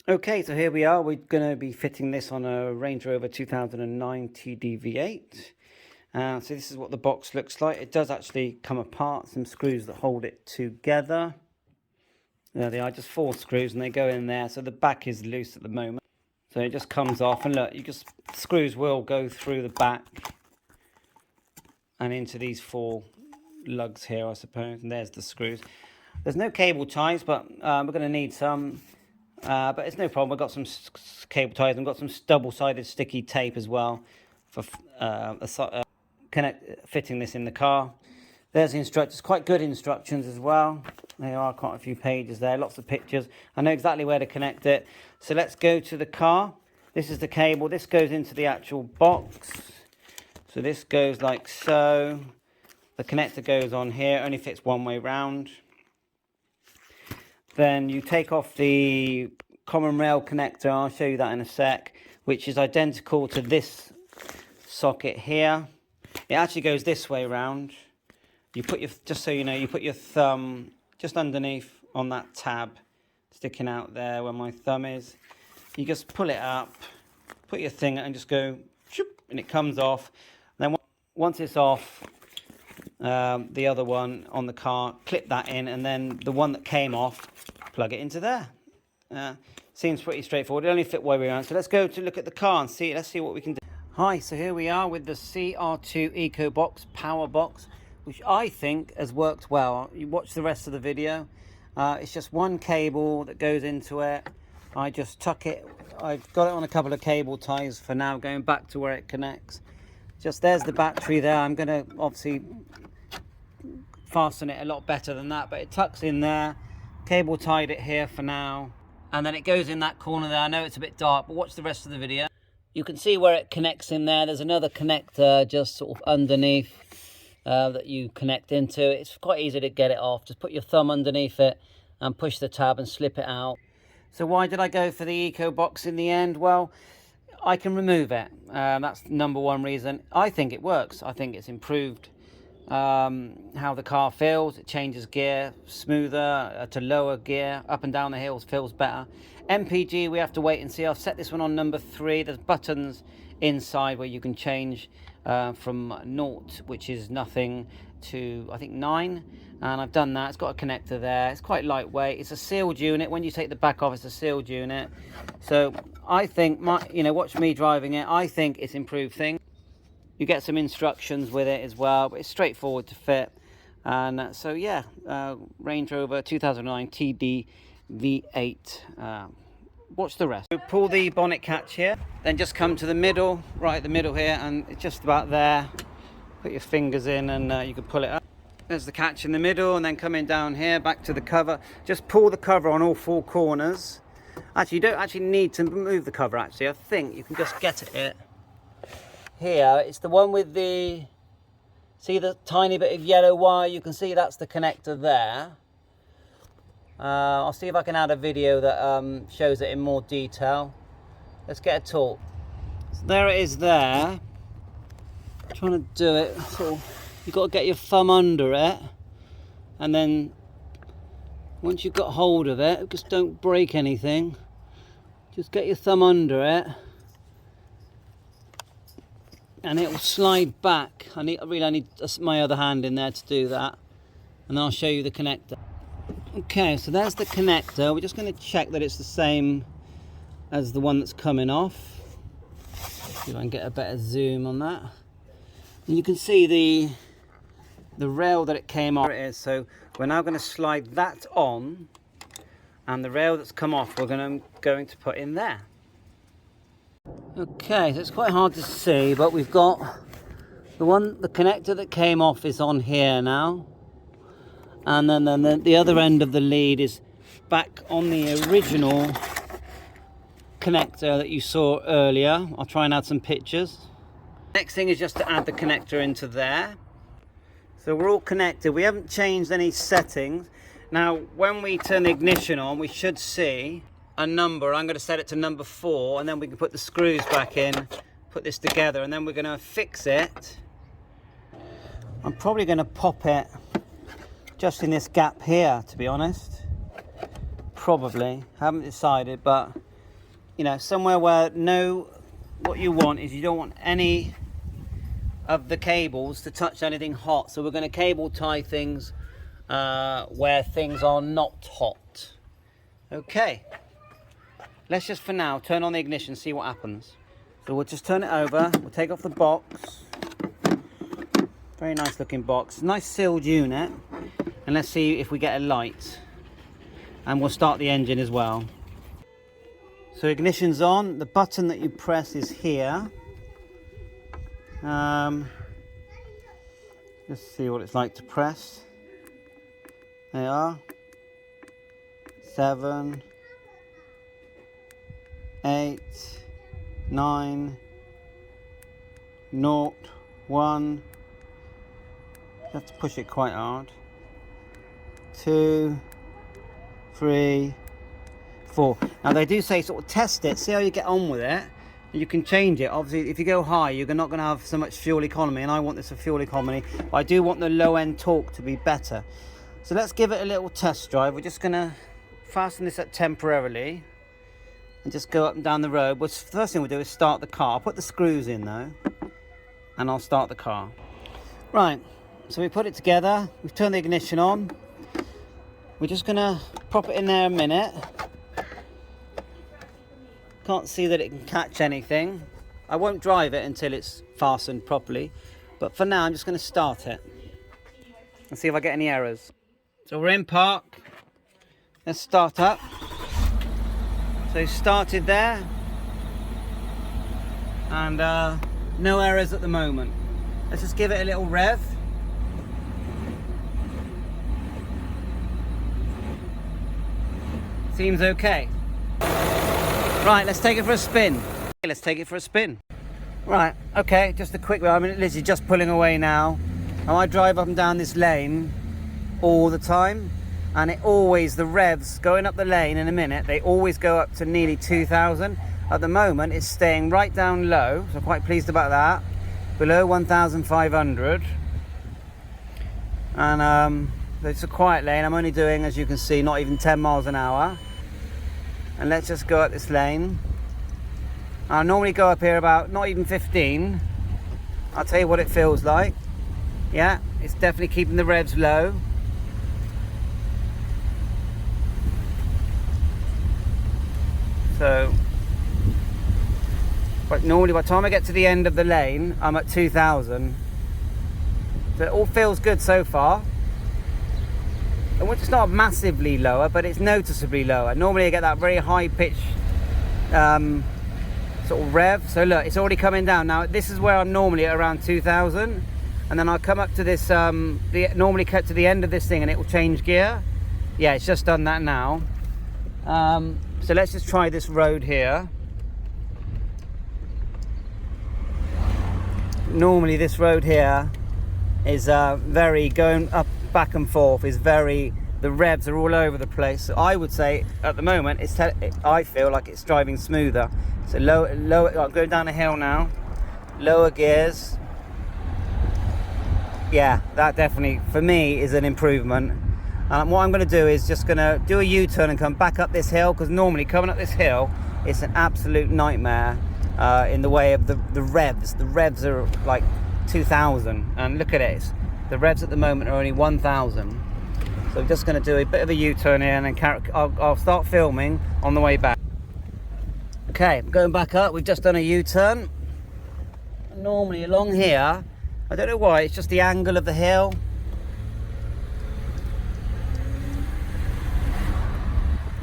Okay, so here we are. We're going to be fitting this on a Range Rover 2009 TDV8. So this is what the box looks like. It does actually come apart, some screws that hold it together. There they are, just 4 screws, and they go in there. So the back is loose at the moment. So it just comes off, and look, screws will go through the back and into these 4 lugs here, I suppose. And there's the screws. There's no cable ties, but we're going to need some. But it's no problem. I've got some cable ties and got some double-sided sticky tape as well for fitting this in the car. There's the instructions, quite good instructions as well. There are quite a few pages there, lots of pictures. I know exactly where to connect it. So let's go to the car. This is the cable. This goes into the actual box. So this goes like so. The connector goes on here, only fits one way round. Then you take off the common rail connector, I'll show you that in a sec, which is identical to this socket here. It actually goes this way round. You put your, just so you know, you put your thumb just underneath on that tab sticking out there where my thumb is. You just pull it up, put your thing and just go, and it comes off. Then once it's off, the other one on the car, clip that in, and then the one that came off, plug it into there. Seems pretty straightforward. It only fit one way around. So let's go to look at the car and see. Let's see what we can do. Hi, so here we are with the CR2 Eco Box Power Box, which I think has worked well. You watch the rest of the video. It's just one cable that goes into it. I just tuck it. I've got it on a couple of cable ties for now, going back to where it connects. Just there's the battery there. I'm going to obviously fasten it a lot better than that, but it tucks in there. Cable tied it here for now, and then it goes in that corner there. I know it's a bit dark, but watch the rest of the video. You can see where it connects in there. There's another connector just sort of underneath that you connect into. It's quite easy to get it off. Just put your thumb underneath it and push the tab and slip it out. So why did I go for the Eco Box in the end? Well, I can remove it. That's number one reason. I think it works. I think it's improved how the car feels. It changes gear smoother to lower gear, up and down the hills feels better. MPG we have to wait and see. I've set this one on number 3. There's buttons inside where you can change from 0, which is nothing, to I think 9, and I've done that. It's got a connector there. It's quite lightweight. It's a sealed unit. When you take the back off, it's a sealed unit. So I think watch me driving it. I think it's improved things. You get some instructions with it as well, but it's straightforward to fit. And so yeah, Range Rover 2009 TDV8. Watch the rest. So pull the bonnet catch here, then just come to the middle, right at the middle here, and it's just about there. Put your fingers in and you can pull it up. There's the catch in the middle, and then coming down here, back to the cover. Just pull the cover on all 4 corners. Actually, you don't actually need to move the cover, actually. I think you can just get it here. It's the one with the, see the tiny bit of yellow wire? You can see that's the connector there. I'll see if I can add a video that shows it in more detail. Let's get a talk. So there it is there. I'm trying to do it. Sort of, you've got to get your thumb under it, and then once you've got hold of it, just don't break anything. Just get your thumb under it, and it will slide back. I need my other hand in there to do that, and then I'll show you the connector. Okay, so there's the connector. We're just going to check that it's the same as the one that's coming off. See if I can get a better zoom on that. And you can see the rail that it came off. There it is. So we're now going to slide that on, and the rail that's come off we're going to put in there. Okay, so it's quite hard to see, but we've got the connector that came off is on here now. And then the other end of the lead is back on the original connector that you saw earlier. I'll try and add some pictures. Next thing is just to add the connector into there. So we're all connected. We haven't changed any settings. Now, when we turn the ignition on, we should see a number. I'm going to set it to number 4, and then we can put the screws back in, put this together, and then we're going to fix it. I'm probably going to pop it just in this gap here, to be honest. Probably, haven't decided, but you know, somewhere where what you want is you don't want any of the cables to touch anything hot. So we're going to cable tie things where things are not hot. Okay, let's just for now turn on the ignition, see what happens. So we'll just turn it over, we'll take off the box. Very nice looking box, nice sealed unit, and let's see if we get a light, and we'll start the engine as well. So ignition's on, the button that you press is here. Just see what it's like to press. There you are. 7, 8, 9, 0, 1. You have to push it quite hard. 2, 3, 4. Now they do say sort of test it, see how you get on with it. You can change it. Obviously, if you go high, you're not going to have so much fuel economy, and I want this for fuel economy, but I do want the low end torque to be better. So let's give it a little test drive. We're just going to fasten this up temporarily and just go up and down the road. Well, the first thing we'll do is start the car. I'll put the screws in though, and I'll start the car. Right, so we put it together, we've turned the ignition on. We're just going to pop it in there a minute. Can't see that it can catch anything. I won't drive it until it's fastened properly, but for now I'm just going to start it and see if I get any errors. So we're in park. Let's start up. So started there, and no errors at the moment. Let's just give it a little rev. Seems okay. Right, let's take it for a spin. Let's take it for a spin. Right, okay, just a quick one. I mean, literally just pulling away now. Now I drive up and down this lane all the time, and it always, the revs going up the lane in a minute, they always go up to nearly 2,000. At the moment, it's staying right down low, so I'm quite pleased about that. Below 1,500. And it's a quiet lane. I'm only doing, as you can see, not even 10 miles an hour. And let's just go up this lane. I normally go up here about not even 15. I'll tell you what it feels like. Yeah, it's definitely keeping the revs low. So, but normally by the time I get to the end of the lane, I'm at 2,000. So it all feels good so far. And it's not massively lower, but it's noticeably lower. Normally I get that very high pitch sort of rev. So look, it's already coming down. Now this is where I'm normally at around 2,000. And then I'll come up to this, normally cut to the end of this thing and it will change gear. Yeah, it's just done that now. So let's just try this road here. Normally this road here is very, going up back and forth is very, the revs are all over the place. So I would say at the moment I feel like it's driving smoother. So low, I'm going down a hill now, lower gears. Yeah, that definitely for me is an improvement. What I'm going to do is just going to do a U-turn and come back up this hill, because normally coming up this hill it's an absolute nightmare in the way of the revs. The revs are like 2,000, and look at it, the revs at the moment are only 1,000. So I'm just going to do a bit of a U-turn here, and then I'll start filming on the way back. Okay, going back up, we've just done a U-turn. Normally along here, I don't know why, it's just the angle of the hill.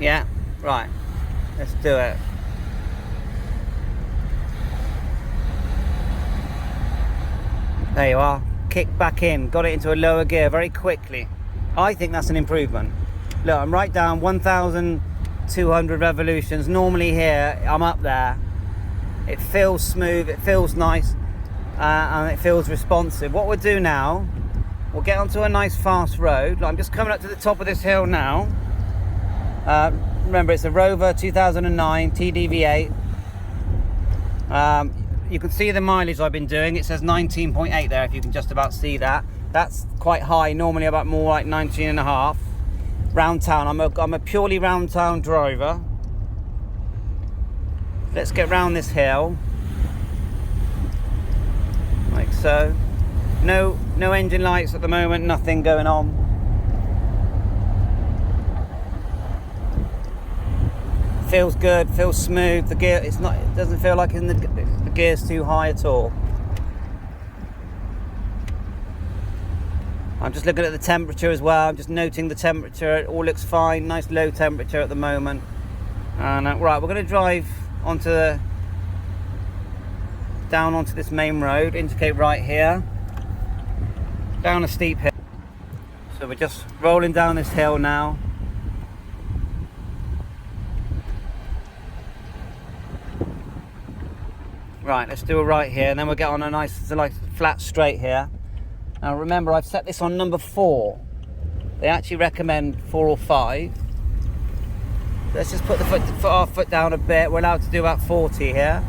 Yeah, right, let's do it. There you are, kick back in, got it into a lower gear very quickly. I think that's an improvement. Look, I'm right down 1,200 revolutions. Normally here, I'm up there. It feels smooth, it feels nice, and it feels responsive. What we'll do now, we'll get onto a nice fast road. I'm just coming up to the top of this hill now. Remember, it's a Rover 2009 TDV8. You can see the mileage I've been doing. It says 19.8 there, if you can just about see that. That's quite high, normally about more like 19.5. Round town, I'm a purely round town driver. Let's get round this hill. Like so. No engine lights at the moment, nothing going on. Feels good, feels smooth. The gear, it doesn't feel like the gear's too high at all. I'm just looking at the temperature as well. I'm just noting the temperature. It all looks fine. Nice low temperature at the moment. And right, we're going to drive down onto this main road. Indicate right here. Down a steep hill. So we're just rolling down this hill now. Right, let's do a right here, and then we'll get on a nice flat straight here. Now remember, I've set this on number 4. They actually recommend 4 or 5. Let's just put our foot down a bit. We're allowed to do about 40 here.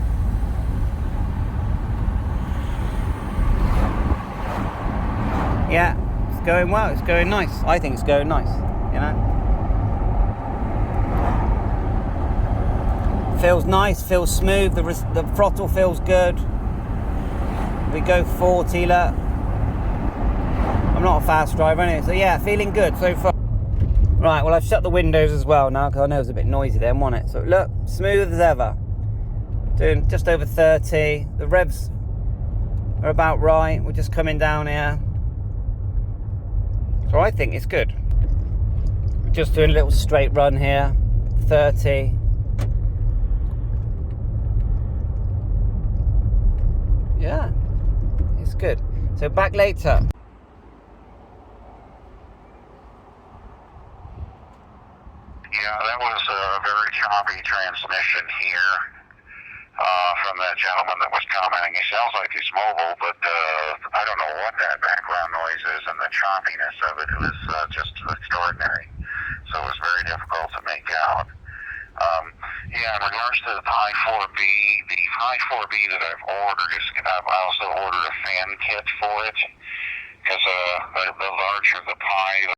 Yeah, it's going well. It's going nice. I think it's going nice, you know. Feels nice, feels smooth. The throttle feels good. We go 40, look. I'm not a fast driver anyway, so yeah, feeling good so far. Right, well I've shut the windows as well now because I know it was a bit noisy then, wasn't it? So look, smooth as ever. Doing just over 30. The revs are about right. We're just coming down here. So I think it's good. Just doing a little straight run here. 30. Yeah, it's good. So back later. Yeah, that was a very choppy transmission here from that gentleman that was commenting. He sounds like he's mobile, but I don't know what that background noise is, and the choppiness of it was just extraordinary. So it was very difficult to make out. Yeah, in regards to the Pi 4B, the Pi 4B that I've ordered I've also ordered a fan kit for it, because the larger the Pi,